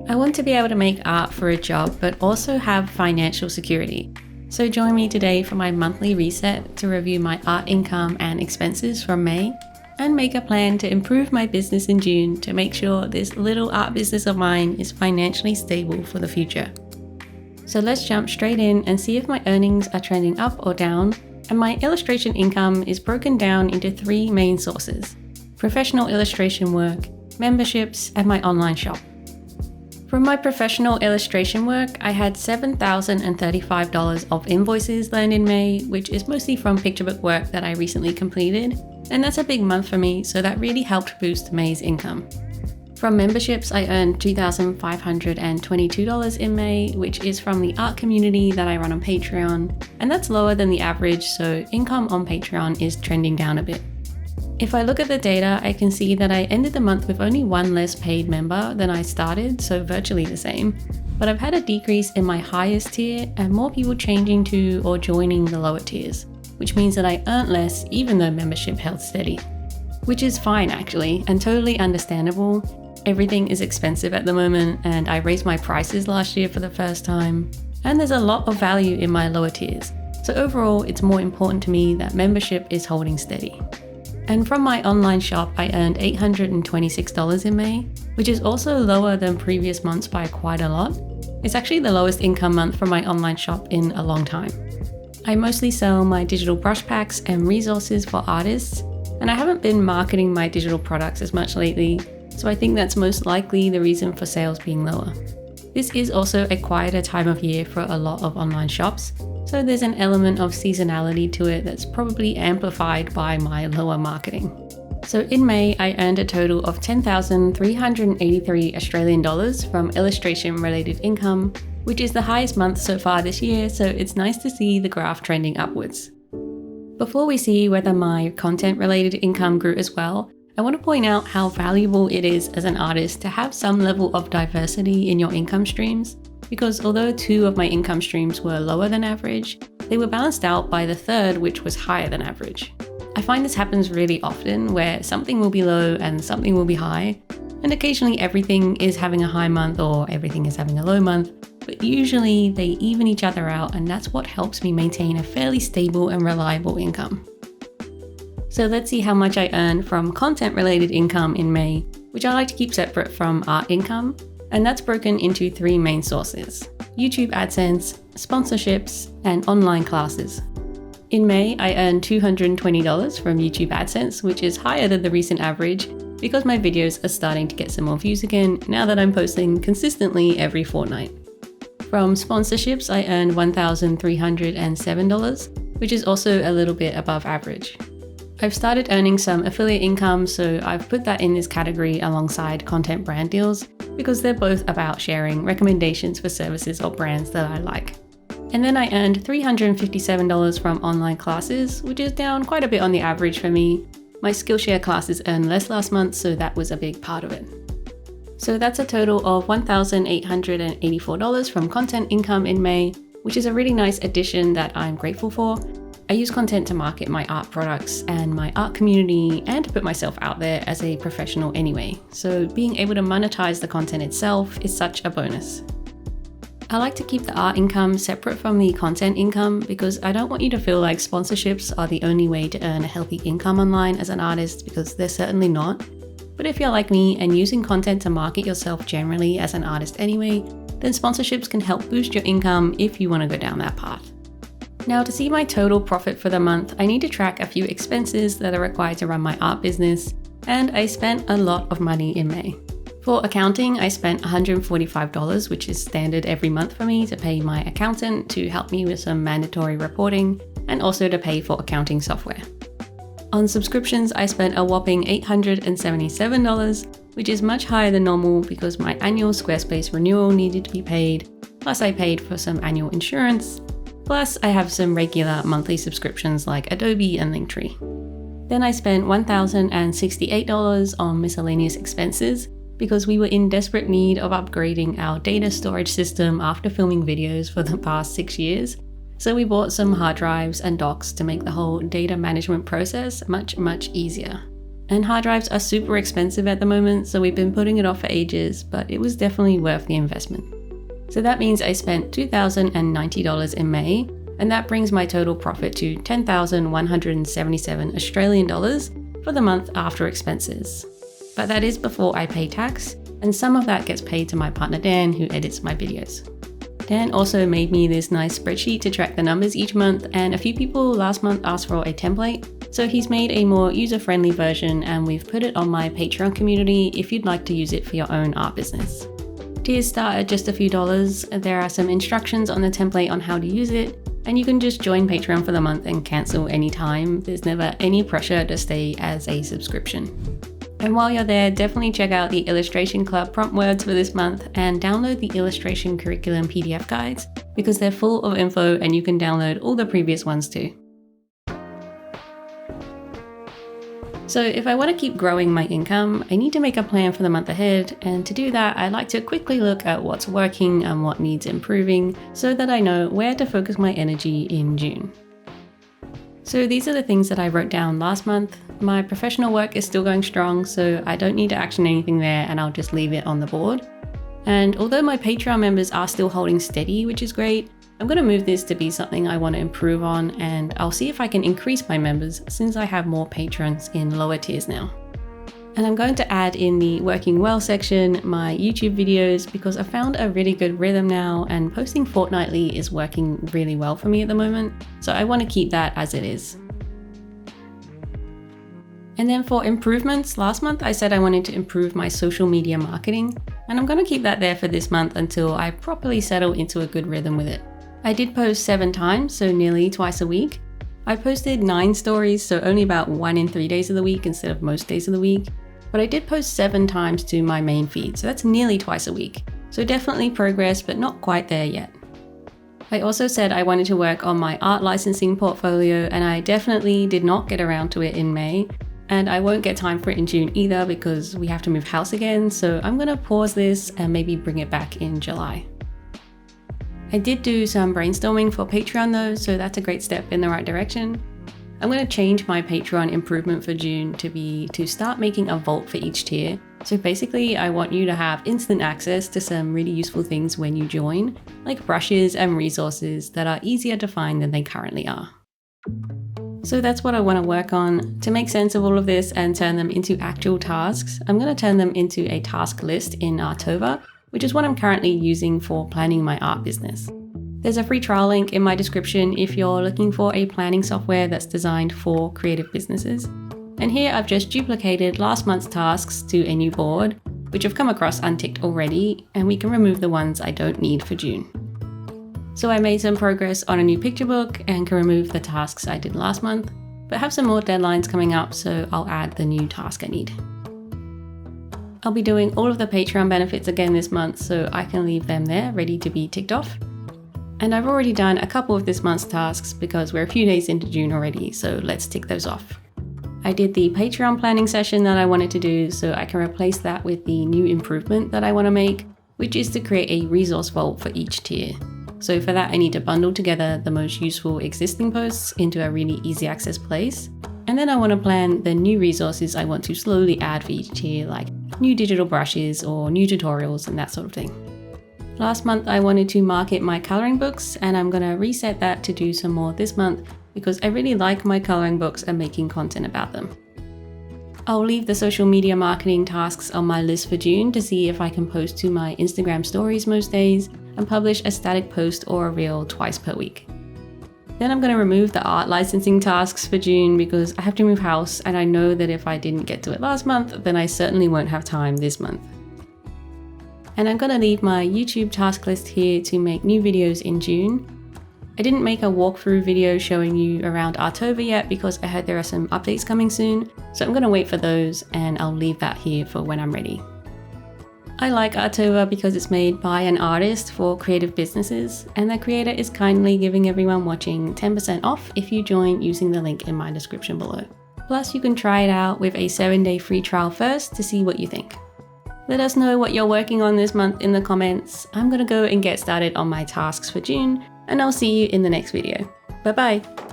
I want to be able to make art for a job, but also have financial security. So join me today for my monthly reset to review my art income and expenses from May, and make a plan to improve my business in June to make sure this little art business of mine is financially stable for the future. So let's jump straight in and see if my earnings are trending up or down, and my illustration income is broken down into three main sources: professional illustration work, memberships, and my online shop. From my professional illustration work, I had $7,035 of invoices earned in May, which is mostly from picture work that I recently completed, and that's a big month for me, so that really helped boost May's income. From memberships, I earned $2,522 in May, which is from the art community that I run on Patreon, and that's lower than the average, so income on Patreon is trending down a bit. If I look at the data, I can see that I ended the month with only one less paid member than I started, so virtually the same. But I've had a decrease in my highest tier and more people changing to or joining the lower tiers, which means that I earned less even though membership held steady. Which is fine actually, and totally understandable. Everything is expensive at the moment, and I raised my prices last year for the first time. And there's a lot of value in my lower tiers. So overall, it's more important to me that membership is holding steady. And from my online shop, I earned $826 in May, which is also lower than previous months by quite a lot. It's actually the lowest income month from my online shop in a long time. I mostly sell my digital brush packs and resources for artists, and I haven't been marketing my digital products as much lately, so I think that's most likely the reason for sales being lower. This is also a quieter time of year for a lot of online shops, so there's an element of seasonality to it that's probably amplified by my lower marketing. So in May, I earned a total of $10,383 Australian dollars from illustration-related income, which is the highest month so far this year, so it's nice to see the graph trending upwards. Before we see whether my content-related income grew as well, I want to point out how valuable it is as an artist to have some level of diversity in your income streams, because although two of my income streams were lower than average, they were balanced out by the third, which was higher than average. I find this happens really often, where something will be low and something will be high, and occasionally everything is having a high month or everything is having a low month, but usually they even each other out, and that's what helps me maintain a fairly stable and reliable income. So let's see how much I earned from content-related income in May, which I like to keep separate from art income, and that's broken into three main sources: YouTube AdSense, sponsorships, and online classes. In May, I earned $220 from YouTube AdSense, which is higher than the recent average because my videos are starting to get some more views again now that I'm posting consistently every fortnight. From sponsorships, I earned $1,307, which is also a little bit above average. I've started earning some affiliate income, so I've put that in this category alongside content brand deals because they're both about sharing recommendations for services or brands that I like. And then I earned $357 from online classes, which is down quite a bit on the average for me. My Skillshare classes earned less last month, so that was a big part of it. So that's a total of $1,884 from content income in May, which is a really nice addition that I'm grateful for. I use content to market my art products and my art community and to put myself out there as a professional anyway, so being able to monetize the content itself is such a bonus. I like to keep the art income separate from the content income because I don't want you to feel like sponsorships are the only way to earn a healthy income online as an artist, because they're certainly not. But if you're like me and using content to market yourself generally as an artist anyway, then sponsorships can help boost your income if you want to go down that path. Now, to see my total profit for the month, I need to track a few expenses that are required to run my art business, and I spent a lot of money in May. For accounting, I spent $145, which is standard every month for me, to pay my accountant to help me with some mandatory reporting, and also to pay for accounting software. On subscriptions, I spent a whopping $877, which is much higher than normal because my annual Squarespace renewal needed to be paid, plus I paid for some annual insurance. Plus, I have some regular monthly subscriptions like Adobe and Linktree. Then I spent $1,068 on miscellaneous expenses because we were in desperate need of upgrading our data storage system after filming videos for the past 6 years. So we bought some hard drives and docs to make the whole data management process much easier. And hard drives are super expensive at the moment, so we've been putting it off for ages, but it was definitely worth the investment. So that means I spent $2,090 in May, and that brings my total profit to 10,177 Australian dollars for the month after expenses. But that is before I pay tax, and some of that gets paid to my partner Dan, who edits my videos. Dan also made me this nice spreadsheet to track the numbers each month, and a few people last month asked for a template, so he's made a more user-friendly version and we've put it on my Patreon community if you'd like to use it for your own art business. Tiers start at just a few dollars. There are some instructions on the template on how to use it, and you can just join Patreon for the month and cancel anytime. There's never any pressure to stay as a subscription. And while you're there, definitely check out the Illustration Club prompt words for this month and download the illustration curriculum PDF guides because they're full of info and you can download all the previous ones too. So if I want to keep growing my income, I need to make a plan for the month ahead, and to do that, I like to quickly look at what's working and what needs improving so that I know where to focus my energy in June. So these are the things that I wrote down last month. My professional work is still going strong, so I don't need to action anything there and I'll just leave it on the board. And although my Patreon members are still holding steady, which is great, I'm going to move this to be something I want to improve on, and I'll see if I can increase my members since I have more patrons in lower tiers now. And I'm going to add in the working well section my YouTube videos because I found a really good rhythm now, and posting fortnightly is working really well for me at the moment, so I want to keep that as it is. And then for improvements, last month I said I wanted to improve my social media marketing, and I'm going to keep that there for this month until I properly settle into a good rhythm with it. I did post 7 times, so nearly twice a week. I posted 9 stories, so only about 1 in 3 days of the week instead of most days of the week. But I did post 7 times to my main feed, so that's nearly twice a week. So definitely progress, but not quite there yet. I also said I wanted to work on my art licensing portfolio, and I definitely did not get around to it in May. And I won't get time for it in June either because we have to move house again, so I'm gonna pause this and maybe bring it back in July. I did do some brainstorming for Patreon though, so that's a great step in the right direction. I'm going to change my Patreon improvement for June to start making a vault for each tier. So basically, I want you to have instant access to some really useful things when you join, like brushes and resources that are easier to find than they currently are. So that's what I want to work on. To make sense of all of this and turn them into actual tasks, I'm going to turn them into a task list in Arttover, which is what I'm currently using for planning my art business. There's a free trial link in my description if you're looking for a planning software that's designed for creative businesses. And here I've just duplicated last month's tasks to a new board, which I've come across unticked already, and we can remove the ones I don't need for June. So I made some progress on a new picture book and can remove the tasks I did last month, but have some more deadlines coming up, so I'll add the new task I need. I'll be doing all of the Patreon benefits again this month, so I can leave them there ready to be ticked off. And I've already done a couple of this month's tasks because we're a few days into June already, so let's tick those off. I did the Patreon planning session that I wanted to do, so I can replace that with the new improvement that I want to make, which is to create a resource vault for each tier. So for that, I need to bundle together the most useful existing posts into a really easy access place. And then I want to plan the new resources I want to slowly add for each tier, like new digital brushes or new tutorials and that sort of thing. Last month I wanted to market my coloring books, and I'm going to reset that to do some more this month because I really like my coloring books and making content about them. I'll leave the social media marketing tasks on my list for June to see if I can post to my Instagram stories most days and publish a static post or a reel twice per week. Then I'm going to remove the art licensing tasks for June because I have to move house, and I know that if I didn't get to it last month, then I certainly won't have time this month. And I'm going to leave my YouTube task list here to make new videos in June. I didn't make a walkthrough video showing you around Arttover yet because I heard there are some updates coming soon, so I'm going to wait for those and I'll leave that here for when I'm ready. I like Arttover because it's made by an artist for creative businesses, and the creator is kindly giving everyone watching 10% off if you join using the link in my description below. Plus, you can try it out with a 7-day free trial first to see what you think. Let us know what you're working on this month in the comments. I'm gonna go and get started on my tasks for June, and I'll see you in the next video. Bye bye!